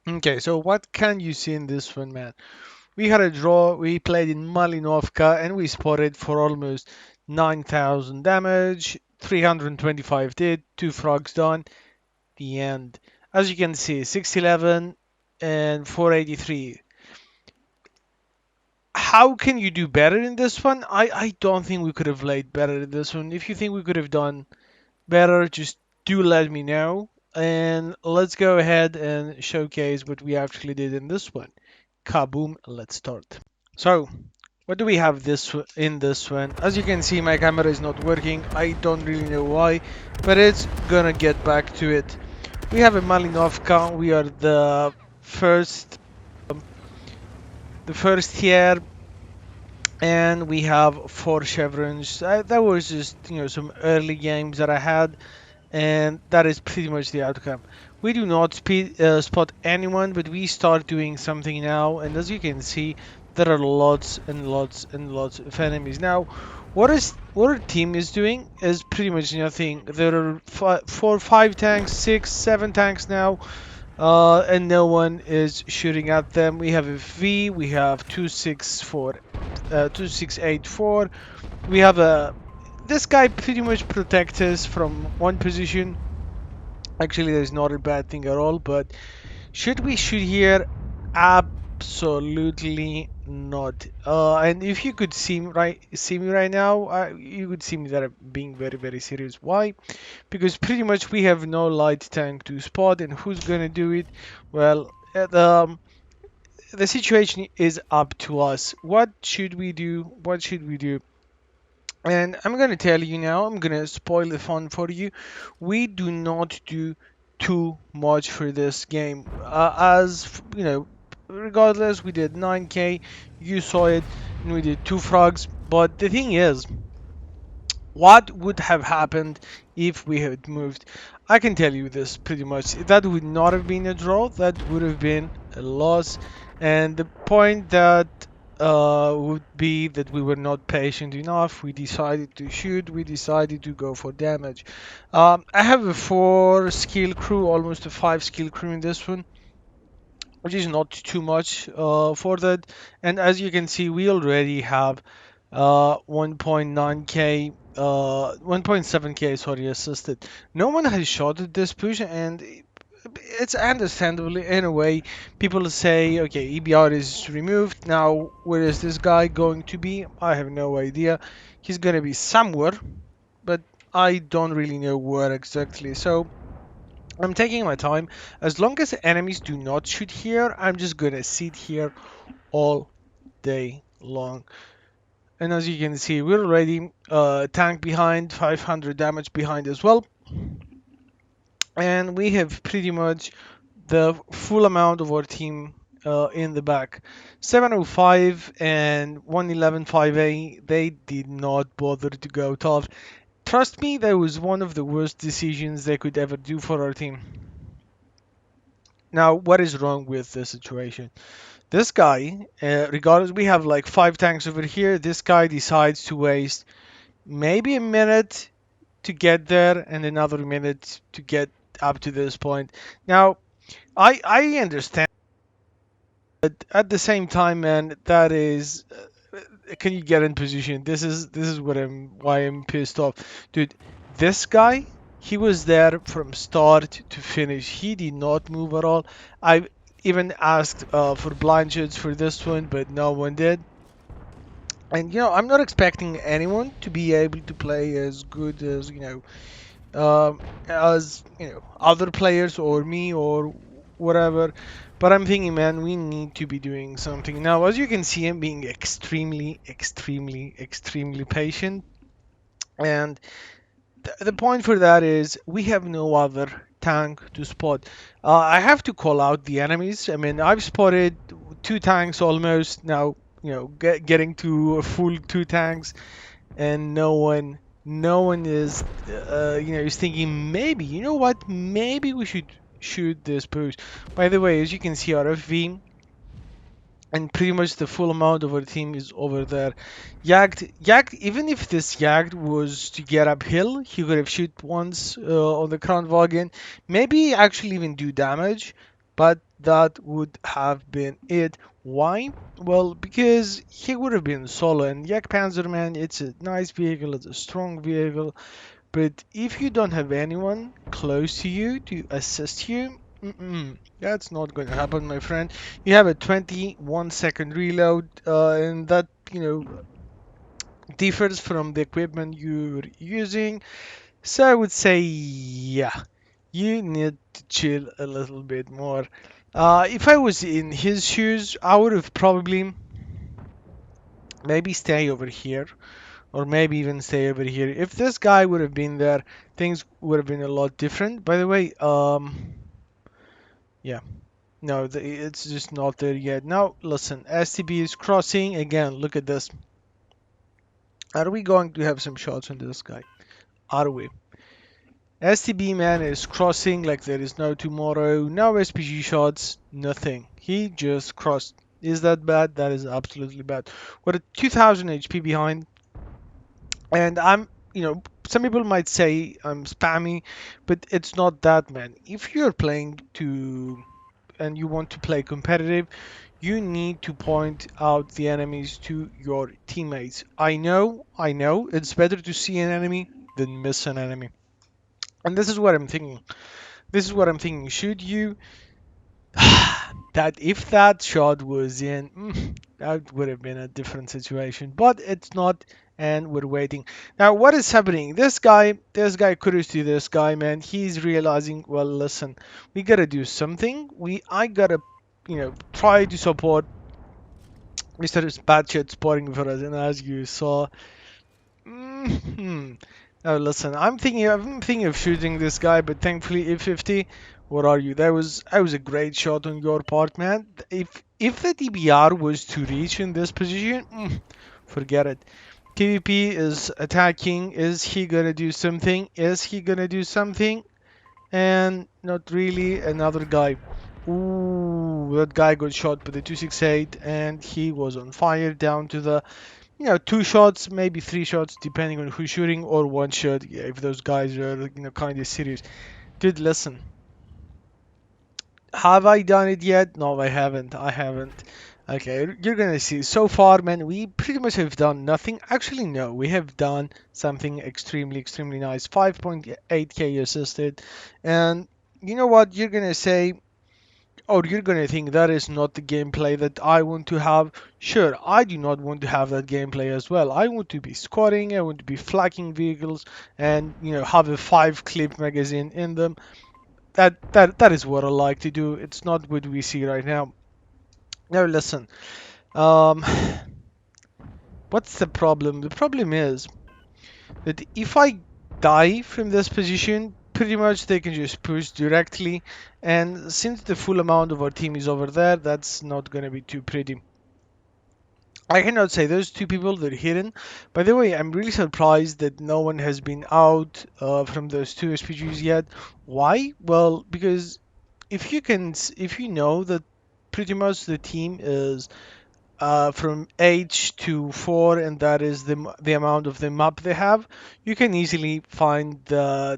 Okay, so what can you see in this one, man? We had a draw, we played in Malinovka, and we spotted for almost 9,000 damage, 325 dead, 2 frogs done, the end. As you can see, 611 and 483. How can you do better in this one? I don't think we could have played better in this one. If you think we could have done better, just do let me know. And let's go ahead and showcase what we actually did in this one. Kaboom, let's start. So, what do we have in this one? As you can see, my camera is not working. I don't really know why, but it's gonna get back to it. We have a Malinovka. We are first, the first here, and we have 4 chevrons. That was just some early games that I had, and that is pretty much the outcome. We do not spot anyone, but we start doing something now, and as you can see, there are lots and lots and lots of enemies. Now, what our team is doing is pretty much nothing. There are 5 tanks, 6, 7 tanks now, and no one is shooting at them. We have a V, we have 2684. We have a this guy pretty much protects us from one position. Actually, there's not a bad thing at all, but should we shoot here? Absolutely not. And if you could see me right now, you could see me that I'm being very, very serious. Why? Because pretty much we have no light tank to spot, and who's gonna do it? Well, the situation is up to us. What should we do? What should we do? And I'm gonna tell you now, I'm gonna spoil the fun for you. We do not do too much for this game. Regardless, we did 9k, you saw it, and we did 2 frogs. But the thing is, what would have happened if we had moved? I can tell you this pretty much. That would not have been a draw, that would have been a loss. And the point that would be that we were not patient enough. We decided to shoot, we decided to go for damage. I have a 4 skill crew, almost a 5 skill crew in this one, which is not too much for that. And as you can see, we already have 1.9k 1.7k, sorry, assisted. No one has shot at this push, and it's understandably in a way. People say, okay, EBR is removed now. Where is this guy going to be? I have no idea. He's gonna be somewhere, but I don't really know where exactly. So I'm taking my time. As long as enemies do not shoot here, I'm just gonna sit here all day long. And as you can see, we're already tank behind, 500 damage behind as well. And we have pretty much the full amount of our team in the back. 705 and 111 5A, they did not bother to go top. Trust me, that was one of the worst decisions they could ever do for our team. Now, what is wrong with this situation? This guy, regardless, we have like 5 tanks over here. This guy decides to waste maybe a minute to get there and another minute to get up to this point. Now, I understand, but at the same time, man, that is, can you get in position? This is why I'm pissed off, dude. This guy, he was there from start to finish. He did not move at all. I even asked for blind shots for this one, but no one did. And I'm not expecting anyone to be able to play as good as other players or me or whatever. But I'm thinking, man, we need to be doing something now. As you can see, I'm being extremely, extremely, extremely patient. And the point for that is we have no other tank to spot. I have to call out the enemies. I mean, I've spotted 2 tanks almost now. Getting to a full 2 tanks, and no one is is thinking, maybe, you know what, maybe we should shoot this push. By the way, as you can see, our FV and pretty much the full amount of our team is over there. Yagd, even if this Yagd was to get uphill, he could have shoot once on the Kranwagen, maybe actually even do damage. but that would have been it. Why? Well, because he would have been solo, and Yak Panzerman, it's a nice vehicle, it's a strong vehicle, but if you don't have anyone close to you to assist you, that's not going to happen, my friend. You have a 21-second reload, and that, differs from the equipment you're using. So I would say, yeah, you need to chill a little bit more. If I was in his shoes, I would have probably maybe stay over here, or maybe even stay over here. If this guy would have been there, things would have been a lot different. By the way, yeah, no, it's just not there yet. Now, listen, STB is crossing again. Look at this. Are we going to have some shots on this guy? Are we? STB man is crossing like there is no tomorrow. No SPG shots, nothing. He just crossed. Is that bad? That is absolutely bad. We're at 2000 HP behind, and some people might say I'm spammy, but it's not that, man. If you're playing to and you want to play competitive, you need to point out the enemies to your teammates. I know, it's better to see an enemy than miss an enemy. And this is what I'm thinking. This is what I'm thinking. Should you that if that shot was in, that would have been a different situation. But it's not, and we're waiting. Now, what is happening? This guy, kudos to this guy, man. He's realizing, well, listen, we gotta do something. I gotta, try to support Mr. Batchet spotting for us. And as you saw, hmm now listen, I'm thinking of shooting this guy, but thankfully E50. What are you? That was a great shot on your part, man. If the DBR was to reach in this position, forget it. PvP is attacking. Is he gonna do something? Is he gonna do something? And not really. Another guy. Ooh, that guy got shot by the 268, and he was on fire down to the two shots, maybe three shots, depending on who's shooting, or one shot, yeah, if those guys are, kind of serious. Dude, listen. Have I done it yet? No, I haven't. I haven't. Okay, you're gonna see. So far, man, we pretty much have done nothing. Actually, no, we have done something extremely, extremely nice. 5.8k assisted. And you know what? You're gonna say, oh, you're gonna think that is not the gameplay that I want to have. Sure, I do not want to have that gameplay as well. I want to be squatting, I want to be flacking vehicles, and have a 5 clip magazine in them. That is what I like to do. It's not what we see right now. Now listen, um, what's the problem? The problem is that if I die from this position, pretty much they can just push directly, and since the full amount of our team is over there, that's not gonna be too pretty. I cannot say those two people that are hidden. By the way, I'm really surprised that no one has been out from those two SPGs yet. Why? Well, because if you know that pretty much the team is from H to 4, and that is the amount of the map they have, you can easily find the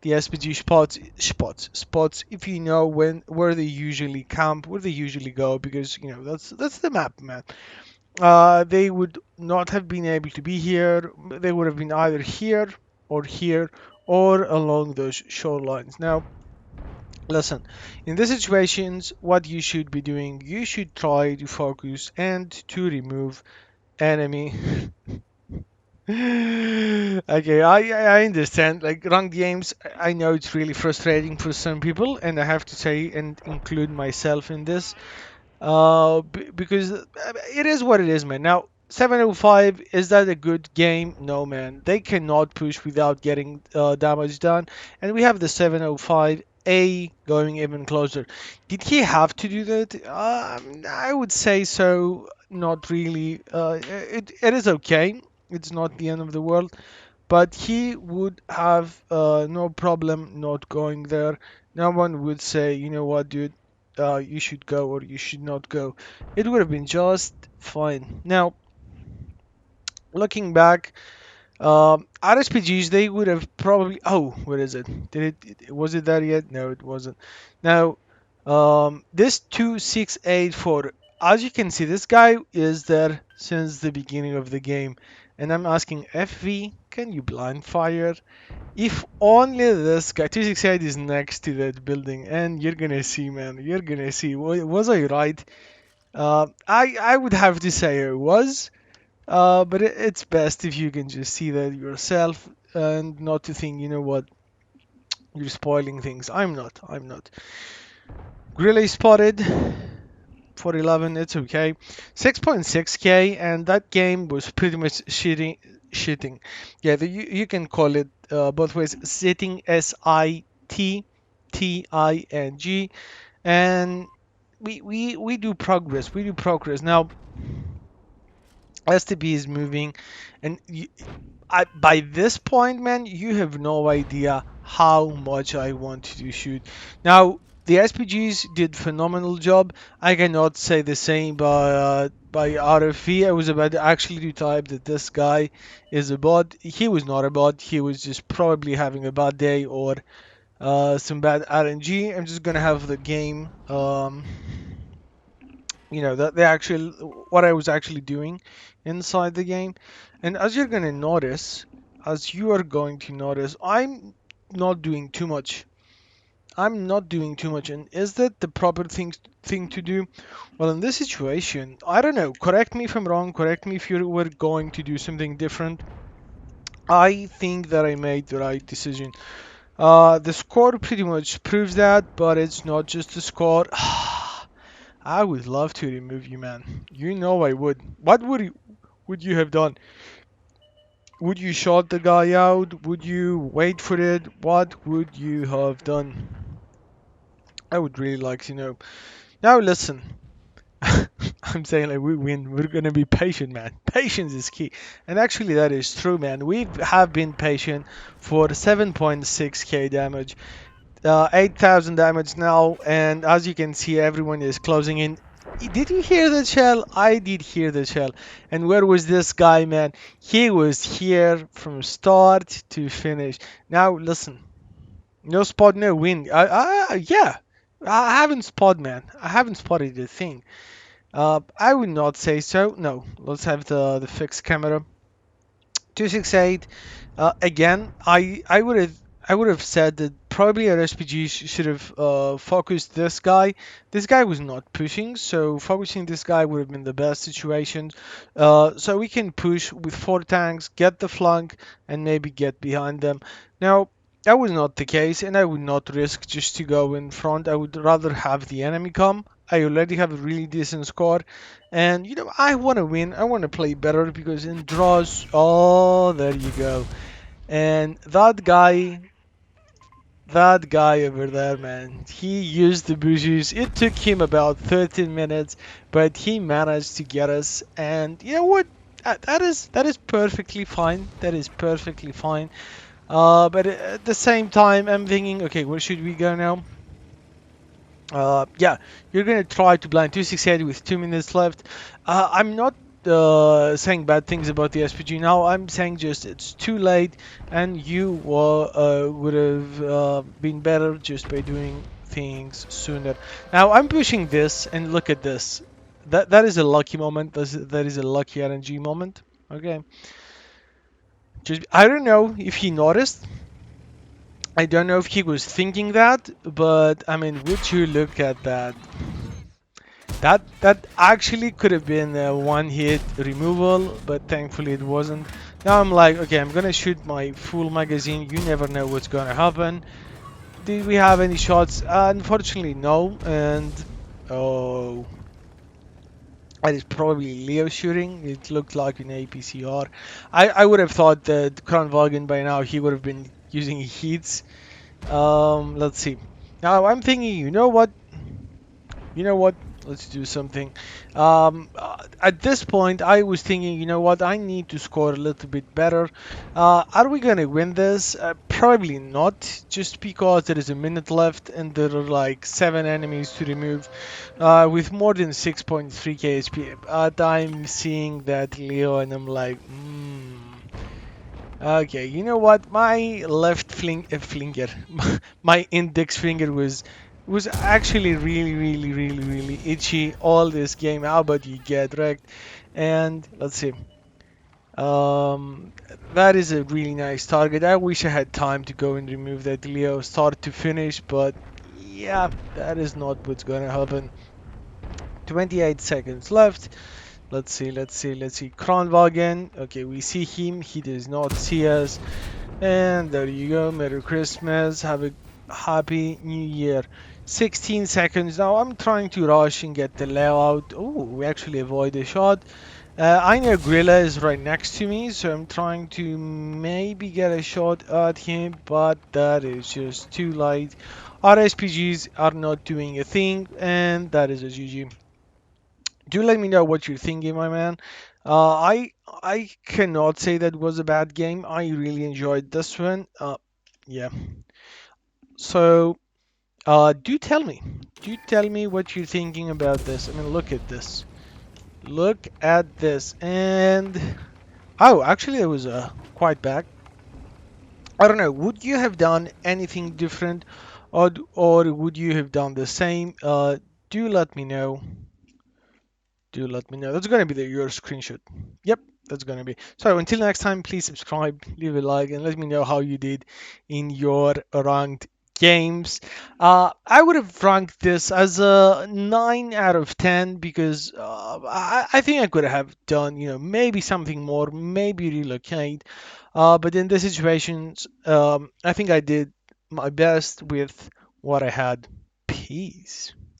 SPG spots if you know where they usually camp, where they usually go, because that's the map, man. They would not have been able to be here. They would have been either here or along those shorelines. Now, listen, in these situations, what you should be doing, you should try to focus and to remove enemy. Okay, I understand. Like ranked games, I know it's really frustrating for some people, and I have to say and include myself in this. Because it is what it is, man. Now, 705, is that a good game? No, man. They cannot push without getting damage done. And we have the 705A going even closer. Did he have to do that? I would say so. Not really. It is okay. It's not the end of the world. But he would have no problem not going there. No one would say, you know what, dude, you should go or you should not go. It would have been just fine. Now, looking back, RSPGs, they would have probably. Oh, what is it? Was it there yet? No, it wasn't. Now, This 2684, as you can see, this guy is there since the beginning of the game. And I'm asking FV, can you blind fire? If only this guy, 268 is next to that building, and you're gonna see, man, you're gonna see. Was I right? I would have to say I was, but it's best if you can just see that yourself and not to think, you know what, you're spoiling things. I'm not. I'm not. Really spotted. 411, it's okay. 6.6k, and that game was pretty much shitting. Yeah, you can call it both ways. Sitting, SITTING, and we do progress. We do progress now. STB is moving, and by this point, man, you have no idea how much I want to shoot. Now, the SPGs did phenomenal job. I cannot say the same by RFV. I was about to actually to type that this guy is a bot. He was not a bot. He was just probably having a bad day or some bad RNG. I'm just gonna have the game. That the actual what I was actually doing inside the game. And as you're gonna notice, as you are going to notice, I'm not doing too much. I'm not doing too much. And is that the proper thing to do? Well, in this situation, I don't know. Correct me if I'm wrong. Correct me if you were going to do something different. I think that I made the right decision. The score pretty much proves that, but it's not just the score. I would love to remove you, man. You know I would. What would you have done? Would you shot the guy out? Would you wait for it? What would you have done? I would really like to know. Now listen. I'm saying like we win. We're gonna be patient, man. Patience is key, and actually that is true, man. We have been patient for 7.6k damage. 8,000 damage now, and as you can see, everyone is closing in. Did you hear the shell? I did hear the shell. And where was this guy, man? He was here from start to finish. Now, listen. No spot, no win. Yeah. I haven't spotted, man. I haven't spotted the thing. I would not say so. No. Let's have the fixed camera. 268. Again, I would have said that probably our SPG should have focused this guy. This guy was not pushing, so focusing this guy would have been the best situation. So we can push with 4 tanks, get the flank, and maybe get behind them. Now, that was not the case, and I would not risk just to go in front. I would rather have the enemy come. I already have a really decent score, and I want to win. I want to play better because in draws, oh, there you go. And that guy over there, man, he used the bushes. It took him about 13 minutes, but he managed to get us. And you know what? That is perfectly fine. That is perfectly fine. But at the same time, I'm thinking, okay, where should we go now? Yeah, you're gonna try to blind 268 with 2 minutes left. I'm not saying bad things about the SPG now. I'm saying just it's too late, and you would have been better just by doing things sooner. Now I'm pushing this, and look at this. That is a lucky moment. That is a lucky RNG moment. Okay. Just I don't know if he noticed. I don't know if he was thinking that, but I mean, would you look at that? That actually could have been a one-hit removal, but thankfully it wasn't. Now I'm like, okay, I'm gonna shoot my full magazine. You never know what's gonna happen. Did we have any shots? Unfortunately, no. And oh, that is probably Leo shooting. It looked like an APCR. I would have thought that Kronwagen by now he would have been using heats. Let's see. Now I'm thinking, you know what? You know what? Let's do something. At this point, I was thinking, you know what? I need to score a little bit better. Are we gonna win this? Probably not, just because there is a minute left and there are like 7 enemies to remove. With more than 6.3k HP, I'm seeing that Leo and I'm like, Okay, you know what? My left finger, my index finger was It was actually really, really, really, really itchy all this game. How about you get wrecked? And let's see. Um, that is a really nice target. I wish I had time to go and remove that Leo start to finish, but yeah, that is not what's gonna happen. 28 seconds left. Let's see. Kronwagen. Okay, we see him. He does not see us. And there you go. Merry Christmas. Have a happy New Year. 16 seconds. Now I'm trying to rush and get the layout. Oh, we actually avoid a shot. I know Gorilla is right next to me, so I'm trying to maybe get a shot at him, but that is just too late. Our SPGs are not doing a thing, and that is a GG. Do let me know what you're thinking, my man. I cannot say that was a bad game. I really enjoyed this one. Yeah. So do tell me. Do tell me what you're thinking about this. I mean, look at this. Look at this. And oh, actually, it was quite bad. I don't know. Would you have done anything different, or would you have done the same? Do let me know. Do let me know. That's gonna be your screenshot. Yep, that's gonna be. So until next time, please subscribe, leave a like, and let me know how you did in your ranked games. I would have ranked this as a 9 out of 10 because I think I could have done, maybe something more, maybe relocate. But in the situations, I think I did my best with what I had. Peace.